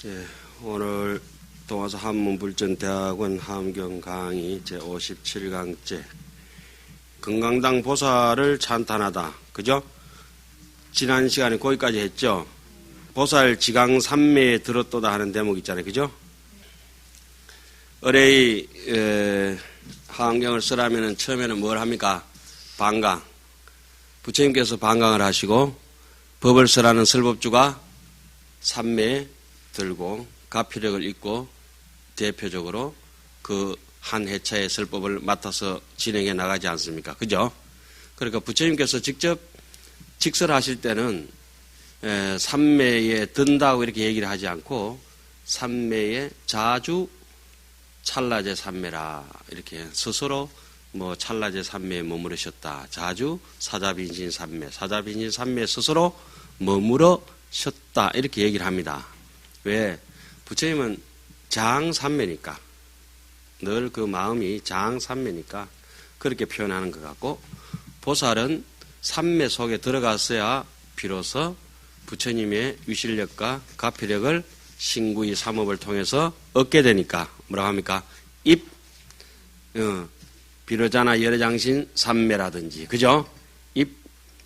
예, 오늘 동아서 한문불전대학원 함경 강의 제57강째 금강당 보살을 찬탄하다. 그죠? 지난 시간에 거기까지 했죠. 보살 지강 삼매에 들었도다 하는 대목 있잖아요. 그죠? 의뢰의 함경을 쓰려면 처음에는 뭘 합니까? 반강. 부처님께서 반강을 하시고 법을 쓰라는 설법주가 삼매에 들고 가피력을 잇고 대표적으로 그 한 회차의 설법을 맡아서 진행해 나가지 않습니까? 그죠? 그러니까 부처님께서 직접 직설하실 때는 삼매에 든다고 이렇게 얘기를 하지 않고 삼매에 자주 찰나제 삼매라 이렇게 스스로 뭐 찰나제 삼매에 머무르셨다. 자주 사자빈신 삼매, 사자빈신 삼매에 스스로 머무르셨다 이렇게 얘기를 합니다. 왜? 부처님은 장삼매니까 늘 그 마음이 장삼매니까 그렇게 표현하는 것 같고, 보살은 삼매 속에 들어갔어야 비로소 부처님의 위실력과 가피력을 신구의 삼업을 통해서 얻게 되니까 뭐라고 합니까? 비로자나 열애장신 삼매라든지, 그죠? 입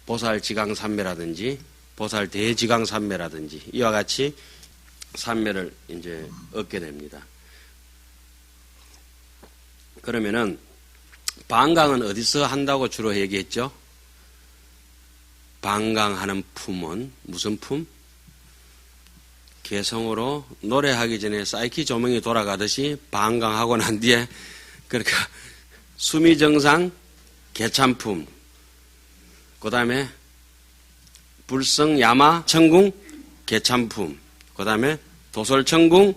보살 지강 삼매라든지 보살 대지강 삼매라든지 이와 같이 삼매를 이제 얻게 됩니다. 그러면은 반강은 어디서 한다고 주로 얘기했죠? 반강하는 품은 무슨 품? 개성으로 노래하기 전에 사이키 조명이 돌아가듯이 반강하고 난 뒤에 그러니까 수미정상 개참품, 그 다음에 불성 야마천궁 개참품, 그 다음에 도솔천궁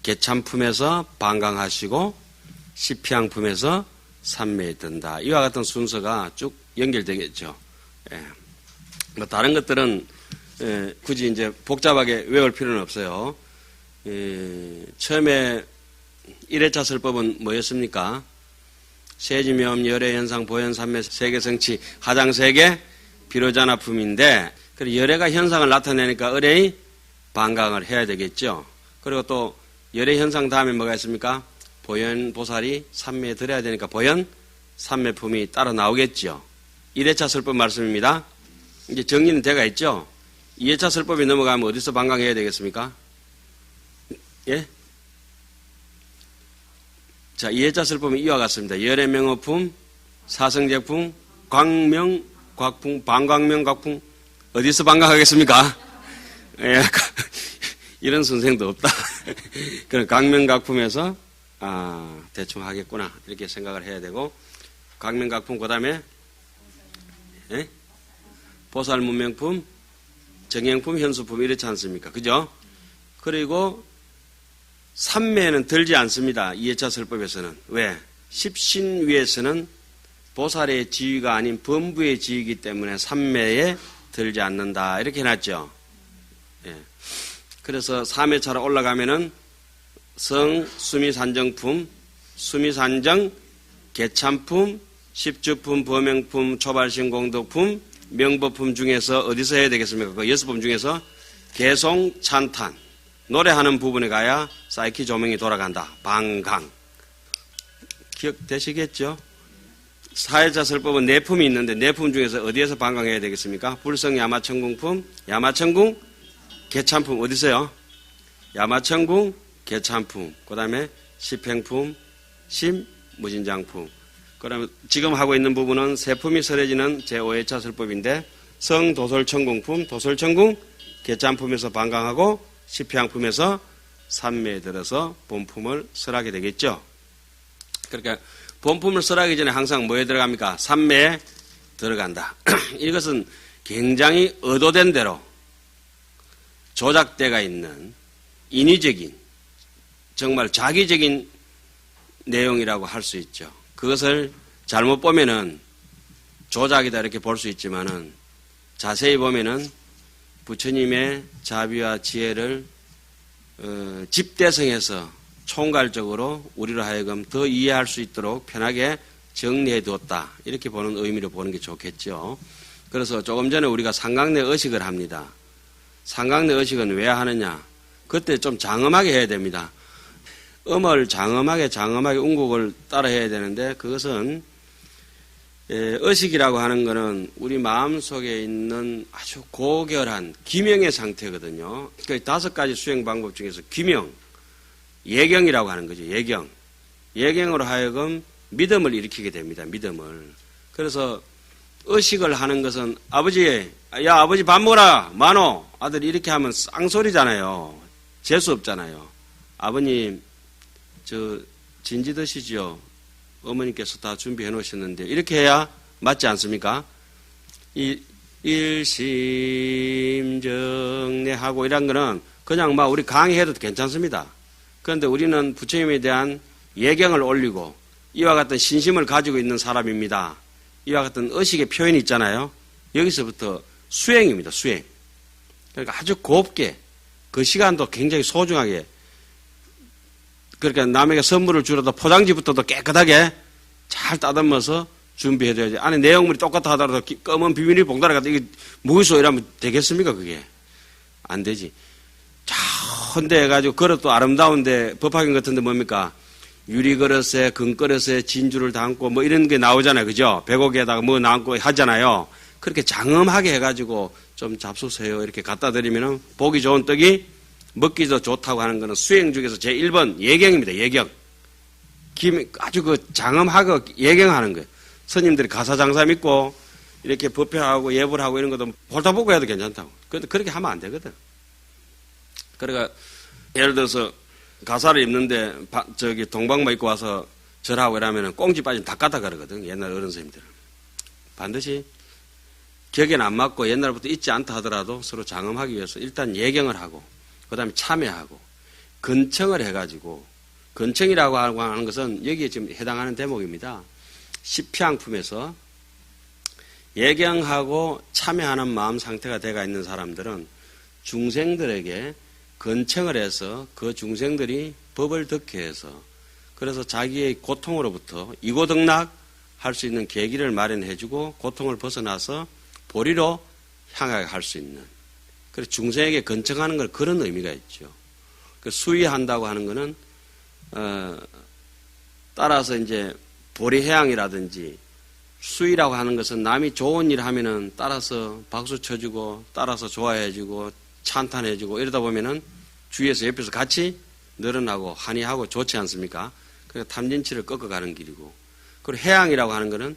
개참품에서 반강하시고 시피양품에서 삼매에 든다. 이와 같은 순서가 쭉 연결되겠죠. 예. 뭐 다른 것들은 굳이 이제 복잡하게 외울 필요는 없어요. 처음에 1회차 설법은 뭐였습니까? 세지묘음, 열애현상, 보현삼매, 세계성치, 하장세계, 비로자나품인데, 그리고 열애가 현상을 나타내니까 의뢰의 반강을 해야 되겠죠. 그리고 또 열애현상 다음에 뭐가 있습니까? 보현보살이 삼매에 들어야 되니까 보현 삼매품이 따로 나오겠죠. 1회차 설법 말씀입니다. 이제 정리는 돼가 있죠. 2회차 설법이 넘어가면 어디서 반강해야 되겠습니까? 예? 자, 2회차 설법은 이와 같습니다. 열애명어품, 사성제품, 광명, 곽풍, 반광명, 곽풍. 어디서 반강하겠습니까? 예, 이런 선생도 없다. 그럼 광명, 곽품에서 대충 하겠구나 이렇게 생각을 해야 되고, 광명각품 그 다음에 보살문명품, 정행품, 현수품 이렇지 않습니까? 그죠? 그리고 삼매에는 들지 않습니다. 2회차 설법에서는. 왜? 십신위에서는 보살의 지위가 아닌 범부의 지위이기 때문에 삼매에 들지 않는다 이렇게 해놨죠. 예. 그래서 3회차로 올라가면은 성, 수미산정품, 수미산정, 개참품, 십주품, 범행품, 초발신공덕품, 명법품 중에서 어디서 해야 되겠습니까? 그 6품 중에서 개송, 찬탄, 노래하는 부분에 가야 사이키 조명이 돌아간다. 반강. 기억되시겠죠? 4회차 설법은 4품이 있는데 4품 중에서 어디에서 반강해야 되겠습니까? 불성 야마천궁품, 야마천궁, 개참품 어디서요? 야마천궁, 개참품, 그 다음에 십행품, 심무진장품. 그러면 지금 하고 있는 부분은 세 품이 설해지는 제5회차 설법인데, 성, 도솔천궁품, 도솔천궁, 개참품에서 반강하고 십행품에서 삼매에 들어서 본품을 설하게 되겠죠. 그러니까 본품을 설하기 전에 항상 뭐에 들어갑니까? 삼매에 들어간다. 이것은 굉장히 의도된 대로 조작대가 있는 인위적인 정말 자기적인 내용이라고 할 수 있죠. 그것을 잘못 보면은 조작이다 이렇게 볼 수 있지만은 자세히 보면은 부처님의 자비와 지혜를 집대성해서 총괄적으로 우리로 하여금 더 이해할 수 있도록 편하게 정리해 두었다 이렇게 보는 의미로 보는 게 좋겠죠. 그래서 조금 전에 우리가 상강내 의식을 합니다. 상강내 의식은 왜 하느냐? 그때 좀 장엄하게 해야 됩니다. 음을 장엄하게 운곡을 따라 해야 되는데 그것은 의식이라고 하는 것은 우리 마음속에 있는 아주 고결한 기명의 상태거든요. 그 5가지 수행 방법 중에서 기명, 예경이라고 하는 거죠. 예경으로 하여금 믿음을 일으키게 됩니다. 믿음을. 그래서 의식을 하는 것은 아버지 밥 먹어라 마노 아들 이렇게 하면 쌍소리잖아요. 재수 없잖아요. 아버님 저 진지 드시죠. 어머니께서 다 준비해 놓으셨는데 이렇게 해야 맞지 않습니까? 일심정례하고 이런 거는 그냥 막 우리 강의해도 괜찮습니다. 그런데 우리는 부처님에 대한 예경을 올리고 이와 같은 신심을 가지고 있는 사람입니다. 이와 같은 의식의 표현이 있잖아요. 여기서부터 수행입니다. 수행. 그러니까 아주 곱게 그 시간도 굉장히 소중하게 그러니까 남에게 선물을 주러도 포장지부터도 깨끗하게 잘 따듬어서 준비해줘야지. 안에 내용물이 똑같아 하더라도 검은 비닐이 봉다리 같은 이게 무기소 이러면 되겠습니까? 그게 안 되지. 헌데 해가지고 그릇도 아름다운데 법화경 같은데 뭡니까? 유리그릇에 금그릇에 진주를 담고 뭐 이런 게 나오잖아요. 그죠? 배고기에다가 뭐 담고 하잖아요. 그렇게 장엄하게 해가지고 좀 잡수세요. 이렇게 갖다 드리면은 보기 좋은 떡이 먹기도 좋다고 하는 것은 수행 중에서 제1번 예경입니다. 예경. 아주 그 장엄하고 예경하는 거예요. 스님들이 가사장사 믿고 이렇게 법회하고 예불 하고 이런 것도 홀다 보고 해도 괜찮다고. 그런데 그렇게 하면 안 되거든. 그러니까 예를 들어서 가사를 입는데 동방만 입고 와서 절하고 이러면 꽁지 빠지면 다 까다 그러거든. 옛날 어른 스님들은. 반드시 격에는 안 맞고 옛날부터 있지 않다 하더라도 서로 장엄하기 위해서 일단 예경을 하고 그 다음에 참여하고 근청을 해가지고 근청이라고 하는 것은 여기에 지금 해당하는 대목입니다. 십향품에서 예경하고 참여하는 마음 상태가 되어 있는 사람들은 중생들에게 근청을 해서 그 중생들이 법을 듣게 해서 그래서 자기의 고통으로부터 이고등락 할 수 있는 계기를 마련해주고 고통을 벗어나서 보리로 향하게 할 수 있는 그래서 중생에게 근청하는 건 그런 의미가 있죠. 그 수의한다고 하는 것은 따라서 이제 보리해양이라든지 수의라고 하는 것은 남이 좋은 일 하면은 따라서 박수 쳐주고 따라서 좋아해주고 찬탄해주고 이러다 보면은 주위에서 옆에서 같이 늘어나고 한의하고 좋지 않습니까? 그러니까 탐진치를 꺾어가는 길이고 그리고 해양이라고 하는 것은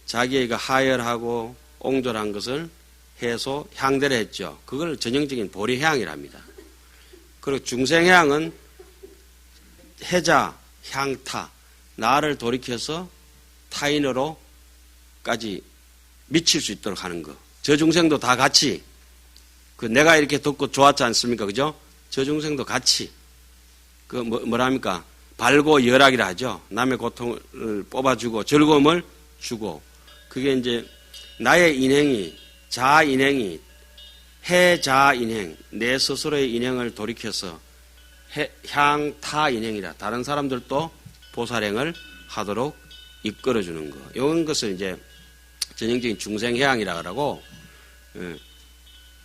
자기가 하열하고 옹졸한 것을 해소, 향대를 했죠. 그걸 전형적인 보리해양이랍니다. 그리고 중생해양은 해자, 향타, 나를 돌이켜서 타인으로까지 미칠 수 있도록 하는 거. 저 중생도 다 같이, 내가 이렇게 듣고 좋았지 않습니까? 그죠? 저 중생도 같이, 뭐랍니까? 발고 열악이라 하죠. 남의 고통을 뽑아주고 즐거움을 주고, 그게 이제 나의 인행이 자인행이 해자인행 내 스스로의 인행을 돌이켜서 향타인행이라 다른 사람들도 보살행을 하도록 이끌어주는 거. 이런 것을 이제 전형적인 중생해양이라 그러고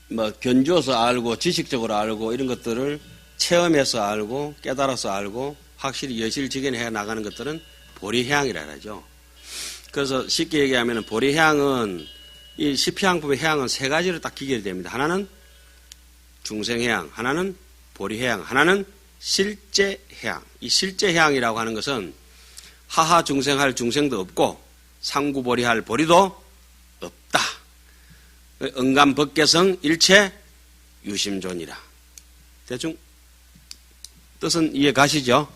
뭐 견주어서 알고 지식적으로 알고 이런 것들을 체험해서 알고 깨달아서 알고 확실히 여실직연해 나가는 것들은 보리해양이라 하죠. 그래서 쉽게 얘기하면 보리해양은 이 십해양품의 해양은 3가지로 딱 기결됩니다. 하나는 중생해양, 하나는 보리해양, 하나는 실제해양. 이 실제해양이라고 하는 것은 하하 중생할 중생도 없고 상구보리할 보리도 없다. 응감법계성 일체 유심존이라. 대충 뜻은 이해 가시죠?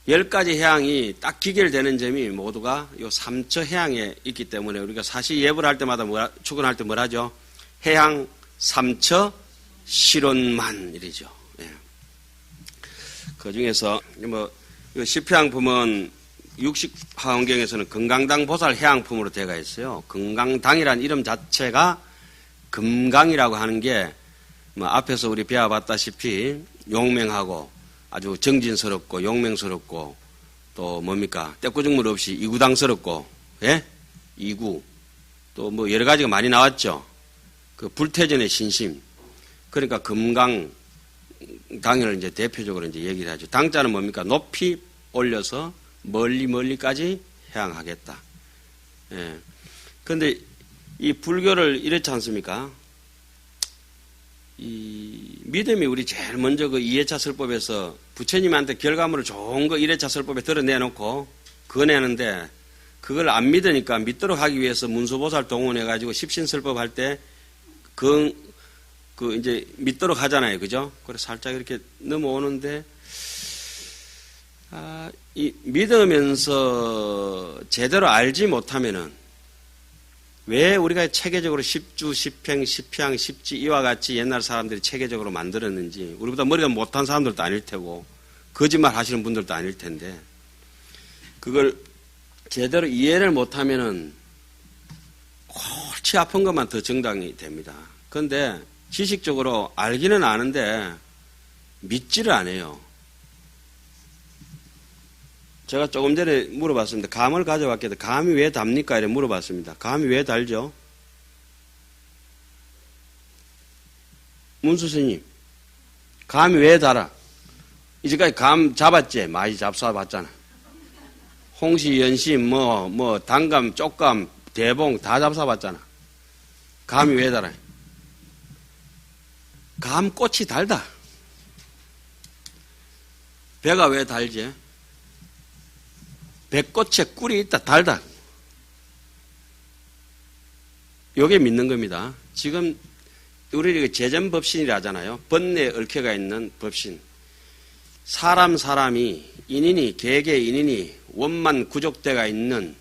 10가지 해양이 딱 기결되는 점이 모두가 요 3처 해양에 있기 때문에 우리가 사실 예불 할 때마다 축원할 때 뭘 하죠? 해양 3처 실온만 이러죠. 예. 그 중에서 뭐 십해양품은 육식화원경에서는 금강당 보살 해양품으로 되어 있어요. 금강당이라는 이름 자체가 금강이라고 하는 게 뭐 앞에서 우리 배워봤다시피 용맹하고 아주 정진스럽고 용맹스럽고 또 뭡니까 떼꾸죽물 없이 이구당스럽고 예? 이구 또 뭐 여러 가지가 많이 나왔죠. 그 불태전의 신심 그러니까 금강 당연을 이제 대표적으로 이제 얘기를 하죠. 당자는 뭡니까? 높이 올려서 멀리까지 향하겠다. 예. 근데 이 불교를 이렇지 않습니까? 이 믿음이 우리 제일 먼저 그 2회차 설법에서 부처님한테 결과물을 좋은 거 1회차 설법에 드러내놓고 그거 내는데 그걸 안 믿으니까 믿도록 하기 위해서 문수보살 동원해가지고 십신설법 할 때 그 이제 믿도록 하잖아요. 그죠? 그래서 살짝 이렇게 넘어오는데, 이 믿으면서 제대로 알지 못하면은 왜 우리가 체계적으로 십주, 십행, 십향, 십지 이와 같이 옛날 사람들이 체계적으로 만들었는지 우리보다 머리가 못한 사람들도 아닐 테고 거짓말 하시는 분들도 아닐 텐데 그걸 제대로 이해를 못하면은 골치 아픈 것만 더 정당이 됩니다. 그런데 지식적으로 알기는 아는데 믿지를 않아요. 제가 조금 전에 물어봤습니다. 감을 가져왔겠다. 감이 왜 답니까? 이렇게 물어봤습니다. 감이 왜 달죠? 문수스님, 감이 왜 달아? 이제까지 감 잡았지? 많이 잡숴봤잖아. 홍시, 연심, 단감, 쪽감, 대봉 다 잡숴봤잖아. 감이 왜 달아? 감꽃이 달다. 배가 왜 달지? 배꽃에 꿀이 있다. 달다. 요게 믿는 겁니다. 지금 우리 재전법신이라 하잖아요. 번뇌에 얽혀가 있는 법신. 사람이 인인이 개개 인인이 원만 구족대가 있는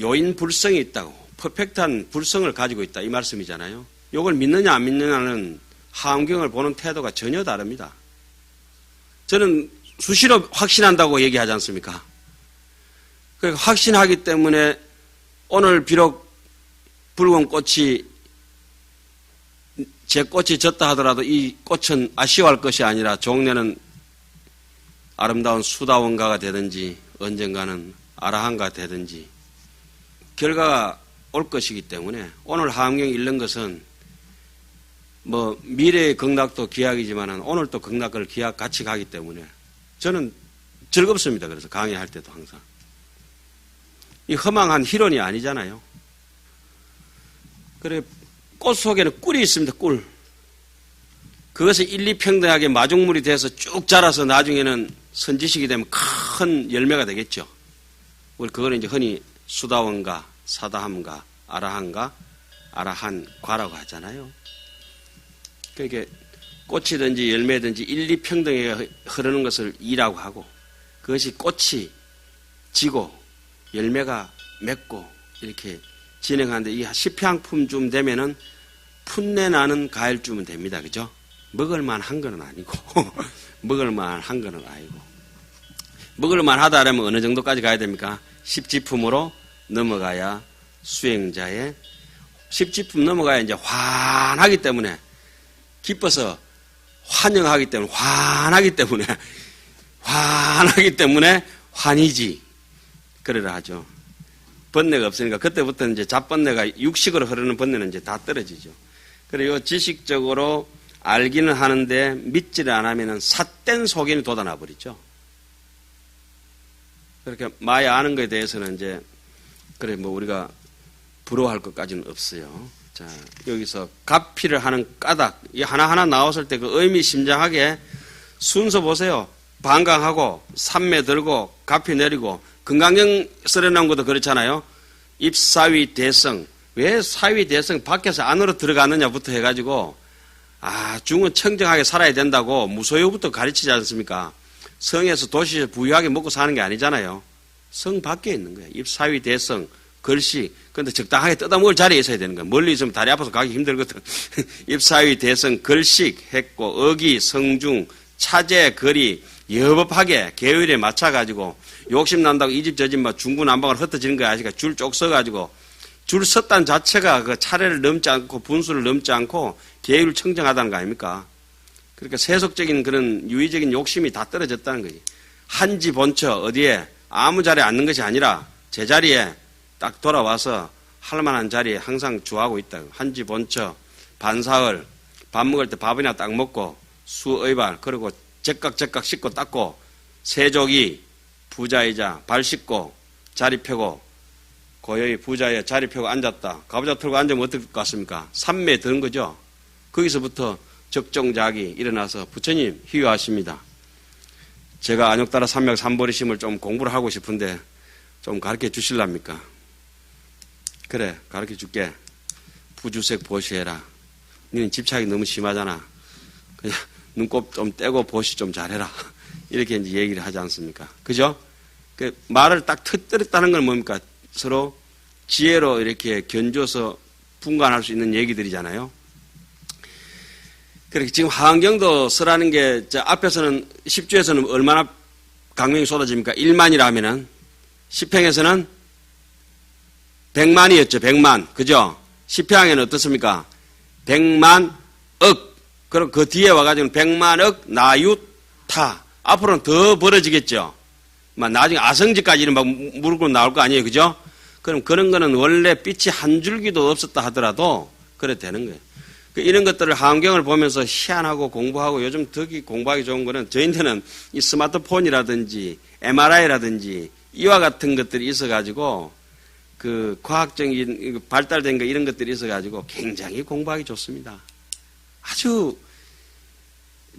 요인 불성이 있다고 퍼펙트한 불성을 가지고 있다 이 말씀이잖아요. 요걸 믿느냐 안 믿느냐는 하엄경을 보는 태도가 전혀 다릅니다. 저는 수시로 확신한다고 얘기하지 않습니까? 그러니까 확신하기 때문에 오늘 비록 붉은 꽃이 제 꽃이 졌다 하더라도 이 꽃은 아쉬워할 것이 아니라 종래는 아름다운 수다원가가 되든지 언젠가는 아라한가 되든지 결과가 올 것이기 때문에 오늘 하엄경이 읽는 것은 미래의 극락도 기약이지만 오늘 또 극락을 기약 같이 가기 때문에 저는 즐겁습니다. 그래서 강의할 때도 항상. 이 허망한 희론이 아니잖아요. 그래, 꽃 속에는 꿀이 있습니다. 꿀. 그것이 일리평등하게 마중물이 돼서 쭉 자라서 나중에는 선지식이 되면 큰 열매가 되겠죠. 우리 그거는 이제 흔히 수다원가, 사다함가, 아라한가, 아라한과라고 하잖아요. 그러니까 꽃이든지 열매든지 일리평등하게 흐르는 것을 이라고 하고 그것이 꽃이 지고 열매가 맺고 이렇게 진행하는데 이 십향품쯤 되면은 풋내 나는 과일쯤은 됩니다. 그죠? 먹을만 한 거는 아니고 먹을만 한 거는 아니고 먹을만 하다 하면 어느 정도까지 가야 됩니까? 십지품으로 넘어가야 수행자의 십지품 넘어가야 이제 환하기 때문에 기뻐서 환영하기 때문에 환하기 때문에 환이지 그래라 하죠. 번뇌가 없으니까 그때부터 이제 잡번뇌가 육식으로 흐르는 번뇌는 이제 다 떨어지죠. 그리고 지식적으로 알기는 하는데 믿지를 안 하면은 삿된 속인이 돋아나 버리죠. 그렇게 많이 아는 것에 대해서는 이제 그래 우리가 부러워할 것까지는 없어요. 자, 여기서 가피를 하는 까닭, 이 하나하나 나왔을 때 그 의미심장하게 순서 보세요. 반강하고, 삼매 들고, 가피 내리고, 금강경 써내놓은 것도 그렇잖아요. 입사위 대성. 왜 사위 대성 밖에서 안으로 들어가느냐부터 해가지고, 중은 청정하게 살아야 된다고 무소유부터 가르치지 않습니까? 성에서 도시에서 부유하게 먹고 사는 게 아니잖아요. 성 밖에 있는 거예요. 입사위 대성. 글씨, 근데 적당하게 뜯어먹을 자리에 있어야 되는 거야. 멀리 있으면 다리 아파서 가기 힘들거든. 입사위, 대성, 글식 했고, 어기, 성중, 차제, 거리, 여법하게 계율에 맞춰가지고, 욕심난다고 이 집 저 집 막 중구난방으로 흩어지는 거야. 아시까 줄 쪽 서가지고, 줄 섰다는 자체가 그 차례를 넘지 않고, 분수를 넘지 않고, 계율을 청정하다는 거 아닙니까? 그러니까 세속적인 그런 유의적인 욕심이 다 떨어졌다는 거지. 한지 본처, 어디에, 아무 자리에 앉는 것이 아니라, 제자리에 딱 돌아와서 할 만한 자리에 항상 주하고 있다. 한지 본처, 반사을, 밥 먹을 때 밥이나 딱 먹고 수의발 그리고 제깍제깍 씻고 닦고 세족이 부자이자 발 씻고 자리 펴고 고요히 부자에 자리 펴고 앉았다. 가부좌 털고 앉으면 어떨 것 같습니까? 삼매에 드는 거죠. 거기서부터 적정작이 일어나서 부처님 희유하십니다. 제가 안욕따라 삼맥 삼보리심을 좀 공부를 하고 싶은데 좀 가르쳐 주실랍니까? 그래, 가르쳐 줄게. 부주색 보시해라. 너는 집착이 너무 심하잖아. 그냥 눈곱 좀 떼고 보시 좀 잘해라. 이렇게 이제 얘기를 하지 않습니까? 그죠? 그 말을 딱 터뜨렸다는 건 뭡니까? 서로 지혜로 이렇게 견줘서 분간할 수 있는 얘기들이잖아요. 그렇게 지금 하한경도 쓰라는 게, 앞에서는 10주에서는 얼마나 강명이 쏟아집니까? 1만이라 하면은, 10행에서는 100만이었죠, 100만. 그죠? 10행에는 어떻습니까? 100만 억. 그럼 그 뒤에 와가지고 100만 억 나유타. 앞으로는 더 벌어지겠죠? 나중에 아성지까지는 막 물고 나올 거 아니에요, 그죠? 그럼 그런 거는 원래 빛이 한 줄기도 없었다 하더라도, 그래 되는 거예요. 이런 것들을 하한경을 보면서 희한하고 공부하고 요즘 덕이 공부하기 좋은 거는 저희한테는 이 스마트폰이라든지 MRI라든지 이와 같은 것들이 있어가지고 그 과학적인 발달된 거 이런 것들이 있어가지고 굉장히 공부하기 좋습니다. 아주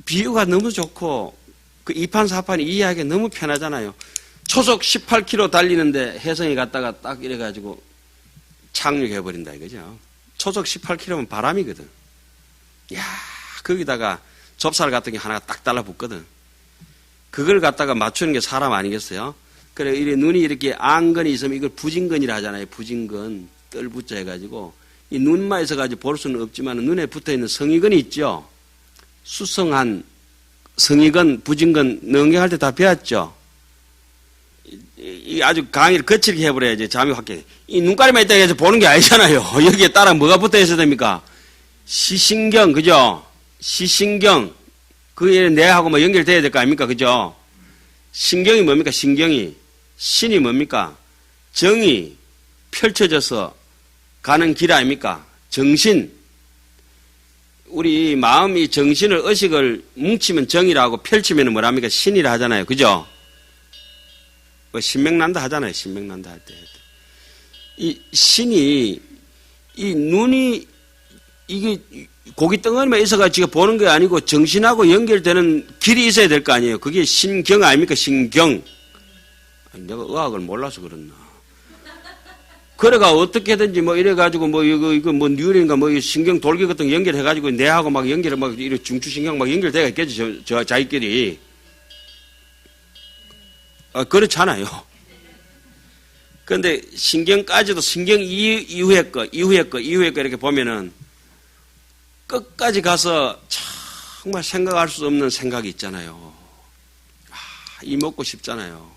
비유가 너무 좋고 그 이판사판이 이해하기 너무 편하잖아요. 초속 18km 달리는데 혜성이 갔다가 딱 이래가지고 착륙해버린다 이거죠. 초속 18km면 바람이거든. 야, 거기다가 좁쌀 같은 게 하나 딱 달라붙거든. 그걸 갖다가 맞추는 게 사람 아니겠어요? 그래, 이 눈이 이렇게 안건이 있으면 이걸 부진건이라 하잖아요. 부진건, 뜰붙자 해가지고. 이 눈만 있어가지고 볼 수는 없지만 눈에 붙어 있는 성의건이 있죠. 수성한 성의건, 부진건, 능경할 때 다 배웠죠. 이 아주 강의를 거칠게 해버려야지 잠이 확 깨. 이 눈가리만 있다고 해서 보는 게 아니잖아요. 여기에 따라 뭐가 붙어 있어야 됩니까? 시신경, 그죠? 시신경. 그게 뇌하고 뭐 연결돼야 될 거 아닙니까? 그죠? 신경이 뭡니까? 신경이. 신이 뭡니까? 정이 펼쳐져서 가는 길 아닙니까? 정신. 우리 마음이 정신을, 의식을 뭉치면 정이라고 펼치면 뭐랍니까? 신이라 하잖아요. 그죠? 뭐 신명난다 하잖아요. 신명난다 할 때. 이 신이, 이 눈이, 이게 고기 덩어리만 있어가지고 지금 보는 게 아니고 정신하고 연결되는 길이 있어야 될 거 아니에요. 그게 신경 아닙니까? 신경. 아니, 내가 의학을 몰라서 그렇나. 그래가 어떻게든지 뭐 이래가지고 뭐 이거 뭐 뉴런인가 뭐 신경 돌기 같은 거 연결해가지고 뇌하고 막 연결을 막 이런 중추신경 막 연결돼가 있겠지. 저 자기끼리. 그렇잖아요. 그런데 신경까지도 신경 이후의 거 이렇게 보면은 끝까지 가서 정말 생각할 수 없는 생각이 있잖아요. 이 먹고 싶잖아요.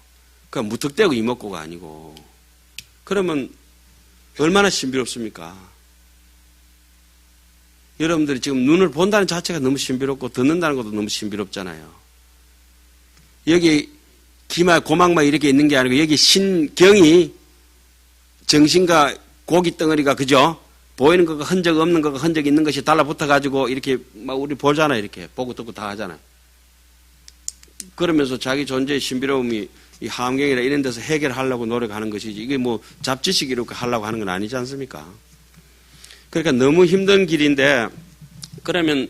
그냥 무턱대고 이 먹고가 아니고. 그러면 얼마나 신비롭습니까? 여러분들이 지금 눈을 본다는 자체가 너무 신비롭고 듣는다는 것도 너무 신비롭잖아요. 여기 기마 고막만 이렇게 있는 게 아니고 여기 신경이 정신과 고기 덩어리가 그죠? 보이는 것과 흔적 없는 것과 흔적 있는 것이 달라붙어 가지고 이렇게 막 우리 보잖아요. 이렇게 보고 듣고 다 하잖아요. 그러면서 자기 존재의 신비로움이 이 하한경이나 이런 데서 해결하려고 노력하는 것이지 이게 뭐 잡지식 이렇게 하려고 하는 건 아니지 않습니까? 그러니까 너무 힘든 길인데 그러면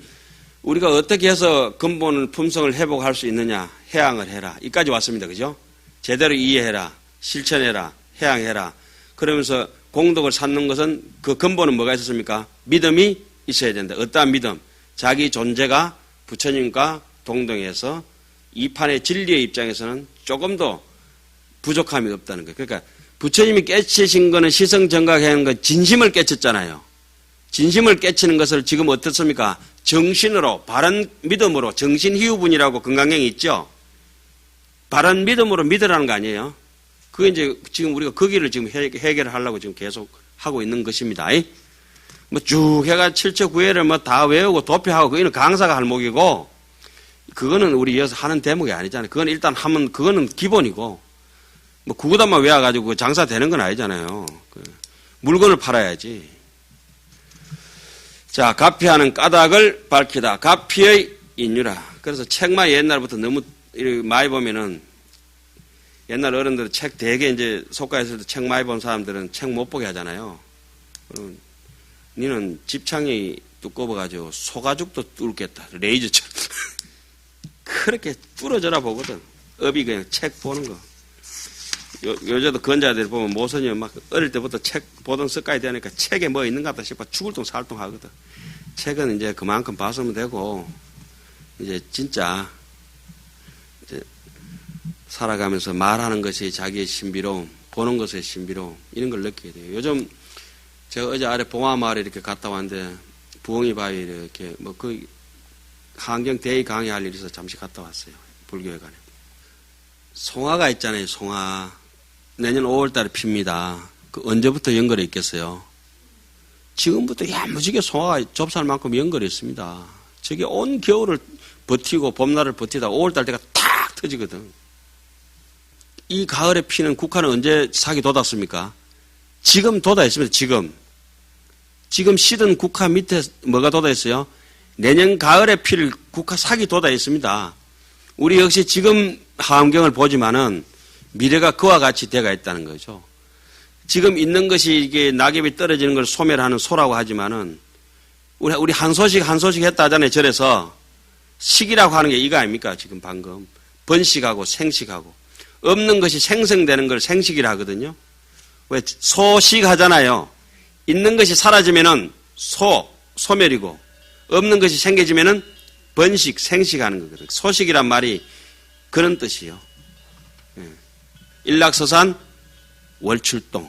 우리가 어떻게 해서 근본 품성을 회복할 수 있느냐? 해양을 해라. 이까지 왔습니다. 그죠? 제대로 이해해라. 실천해라. 해양해라. 그러면서 공덕을 쌓는 것은 그 근본은 뭐가 있었습니까? 믿음이 있어야 된다. 어떠한 믿음? 자기 존재가 부처님과 동등해서 이 판의 진리의 입장에서는 조금도 부족함이 없다는 거예요. 그러니까 부처님이 깨치신 거는 시성정각하는 건 진심을 깨쳤잖아요. 진심을 깨치는 것을 지금 어떻습니까? 정신으로, 바른 믿음으로, 정신희우분이라고 건강경이 있죠? 바른 믿음으로 믿으라는 거 아니에요? 그게 이제 지금 우리가 거기를 지금 해결을 하려고 지금 계속 하고 있는 것입니다. 뭐 쭉 해가 7처 9회를 뭐 다 외우고 도표하고 그거는 강사가 할 목이고 그거는 우리 여기서 하는 대목이 아니잖아요. 그건 일단 하면 그거는 기본이고 뭐 구구단만 외워가지고 장사 되는 건 아니잖아요. 물건을 팔아야지. 자, 가피하는 까닭을 밝히다. 가피의 인유라. 그래서 책만 옛날부터 너무 많이 보면은 옛날 어른들 책 되게 이제 속가에서도 책 많이 본 사람들은 책 못 보게 하잖아요. 그러면 니는 집창이 두꺼워가지고 소가죽도 뚫겠다. 레이저처럼. 그렇게 뚫어져라 보거든. 업이 그냥 책 보는 거. 요새도 건자들 보면 모선이 막 어릴 때부터 책 보던 습관이 되니까 책에 뭐 있는가 하다 싶어 죽을 둥 살 둥 하거든. 책은 이제 그만큼 봤으면 되고, 이제 진짜, 이제 살아가면서 말하는 것이 자기의 신비로움, 보는 것의 신비로움, 이런 걸 느끼게 돼요. 요즘 제가 어제 아래 봉화마을에 이렇게 갔다 왔는데, 부엉이 바위 이렇게 뭐 그 환경 대의 강의할 일이 있어서 잠시 갔다 왔어요. 불교회관에. 송화가 있잖아요, 송화. 내년 5월 달에 핍니다. 그 언제부터 연결해 있겠어요? 지금부터 야무지게 송화가 접살 만큼 연결해 있습니다. 저게 온 겨울을 버티고 봄날을 버티다 5월 달 때가 탁 터지거든. 이 가을에 피는 국화는 언제 사기 돋았습니까? 지금 돋아 있습니다. 지금 시든 국화 밑에 뭐가 돋아 있어요? 내년 가을에 필 국화 사기 돋아 있습니다. 우리 역시 지금 환경을 보지만은 미래가 그와 같이 돼가 있다는 거죠. 지금 있는 것이 이게 낙엽이 떨어지는 걸 소멸하는 소라고 하지만은 우리 한 소식 했다 하잖아요. 절에서 식이라고 하는 게 이거 아닙니까? 지금 방금 번식하고 생식하고 없는 것이 생성되는 걸 생식이라 하거든요. 왜 소식하잖아요. 있는 것이 사라지면은 소멸이고 없는 것이 생겨지면은 번식, 생식하는 거거든. 소식이란 말이 그런 뜻이요. 일락서산 월출동.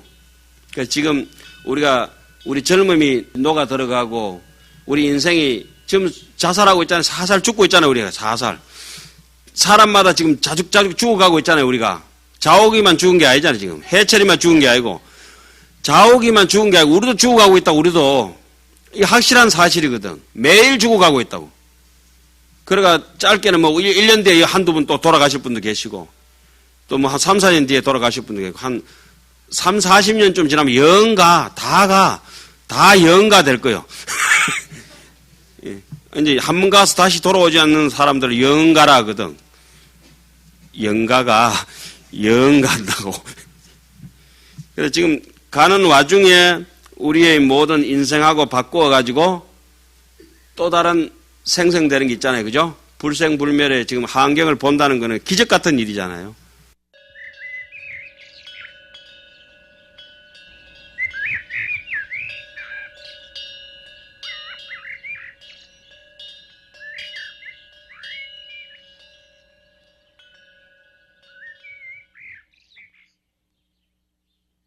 그러니까 지금 우리 젊음이 녹아 들어가고 우리 인생이 지금 자살하고 있잖아요. 사살 죽고 있잖아요. 우리가 사살. 사람마다 지금 자죽자죽 죽어가고 있잖아요. 우리가. 자오기만 죽은 게 아니잖아요. 지금. 해철이만 죽은 게 아니고 자오기만 죽은 게 아니고 우리도 죽어가고 있다고. 우리도. 이게 확실한 사실이거든. 매일 죽어가고 있다고. 그러니까 짧게는 뭐 1년 뒤에 한두 분 또 돌아가실 분도 계시고 또 뭐 한 3, 4년 뒤에 돌아가실 분도 계시고 한 3, 40년쯤 지나면 다 영가 될 거예요. 예. 이제 한 번 가서 다시 돌아오지 않는 사람들을 영가라 하거든. 영가가 영간다고. 그래서 지금 가는 와중에 우리의 모든 인생하고 바꾸어가지고 또 다른 생성되는 게 있잖아요. 그죠? 불생불멸의 지금 환경을 본다는 거는 기적 같은 일이잖아요.